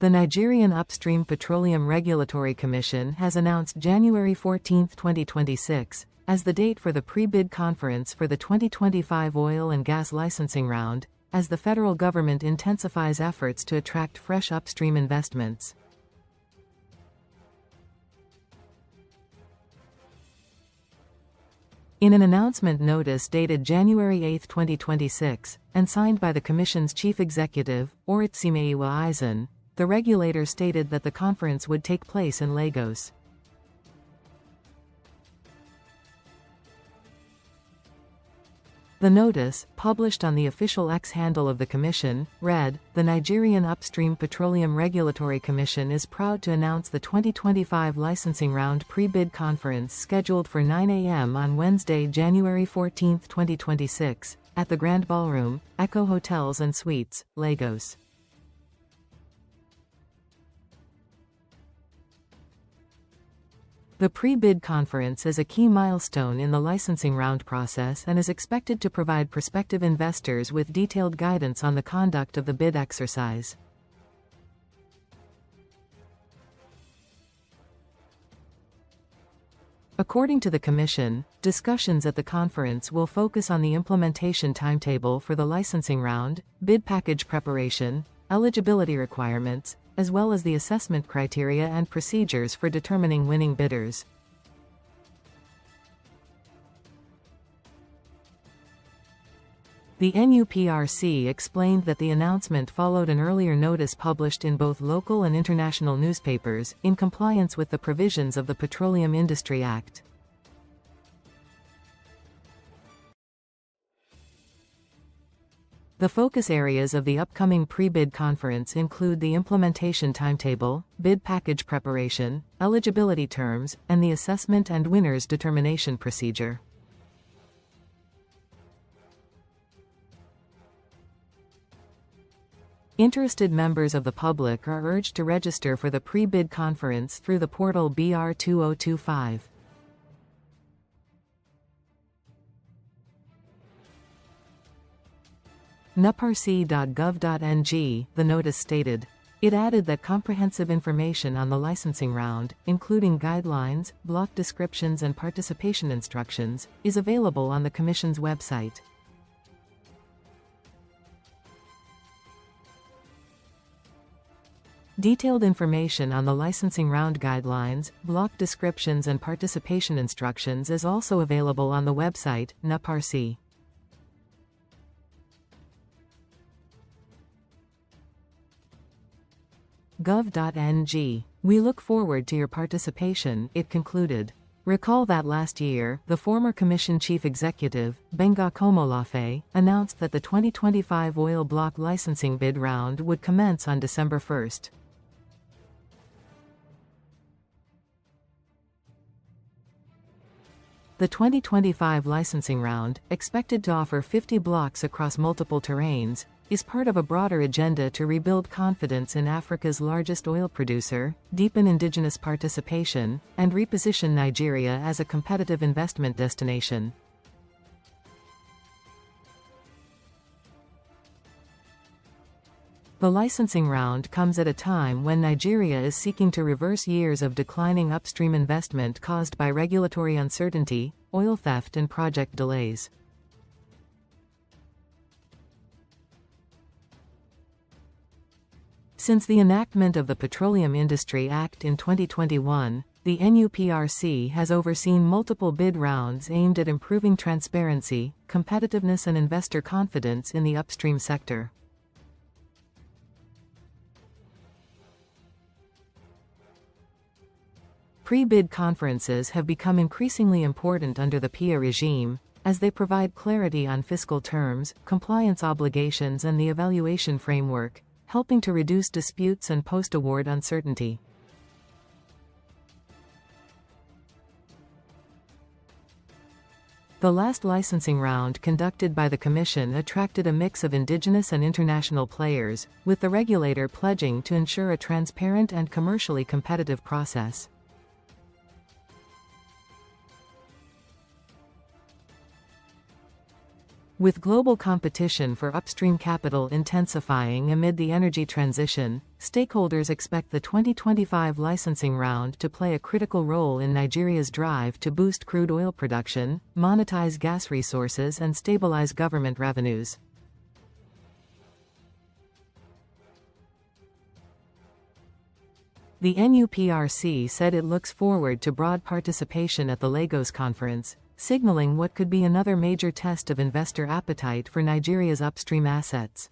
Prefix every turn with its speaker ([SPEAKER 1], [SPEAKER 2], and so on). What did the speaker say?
[SPEAKER 1] The Nigerian Upstream Petroleum Regulatory Commission has announced January 14, 2026, as the date for the pre-bid conference for the 2025 oil and gas licensing round, as the federal government intensifies efforts to attract fresh upstream investments. In an announcement notice dated January 8, 2026, and signed by the Commission's Chief Executive, Oritsimiwa Eisen, the regulator stated that the conference would take place in Lagos. The notice, published on the official X handle of the Commission, read, "The Nigerian Upstream Petroleum Regulatory Commission is proud to announce the 2025 licensing round pre-bid conference scheduled for 9 a.m. on Wednesday, January 14, 2026, at the Grand Ballroom, Echo Hotels and Suites, Lagos." The pre-bid conference is a key milestone in the licensing round process and is expected to provide prospective investors with detailed guidance on the conduct of the bid exercise. According to the Commission, discussions at the conference will focus on the implementation timetable for the licensing round, bid package preparation, eligibility requirements, as well as the assessment criteria and procedures for determining winning bidders. The NUPRC explained that the announcement followed an earlier notice published in both local and international newspapers, in compliance with the provisions of the Petroleum Industry Act. The focus areas of the upcoming pre-bid conference include the implementation timetable, bid package preparation, eligibility terms, and the assessment and winners determination procedure. Interested members of the public are urged to register for the pre-bid conference through the portal BR2025. NUPRC.gov.ng, the notice stated. It added that comprehensive information on the licensing round, including guidelines, block descriptions and participation instructions, is available on the Commission's website. Detailed information on the licensing round guidelines, block descriptions and participation instructions is also available on the website, NUPRC. Gov.ng. We look forward to your participation, it concluded. Recall that last year, the former Commission Chief Executive, Benga Komolafe, announced that the 2025 oil block licensing bid round would commence on December 1. The 2025 licensing round, expected to offer 50 blocks across multiple terrains, is part of a broader agenda to rebuild confidence in Africa's largest oil producer, deepen indigenous participation, and reposition Nigeria as a competitive investment destination. The licensing round comes at a time when Nigeria is seeking to reverse years of declining upstream investment caused by regulatory uncertainty, oil theft and project delays. Since the enactment of the Petroleum Industry Act in 2021, the NUPRC has overseen multiple bid rounds aimed at improving transparency, competitiveness and investor confidence in the upstream sector. Pre-bid conferences have become increasingly important under the PIA regime, as they provide clarity on fiscal terms, compliance obligations and the evaluation framework, helping to reduce disputes and post-award uncertainty. The last licensing round conducted by the Commission attracted a mix of indigenous and international players, with the regulator pledging to ensure a transparent and commercially competitive process. With global competition for upstream capital intensifying amid the energy transition, stakeholders expect the 2025 licensing round to play a critical role in Nigeria's drive to boost crude oil production, monetize gas resources, and stabilize government revenues. The NUPRC said it looks forward to broad participation at the Lagos conference, signaling what could be another major test of investor appetite for Nigeria's upstream assets.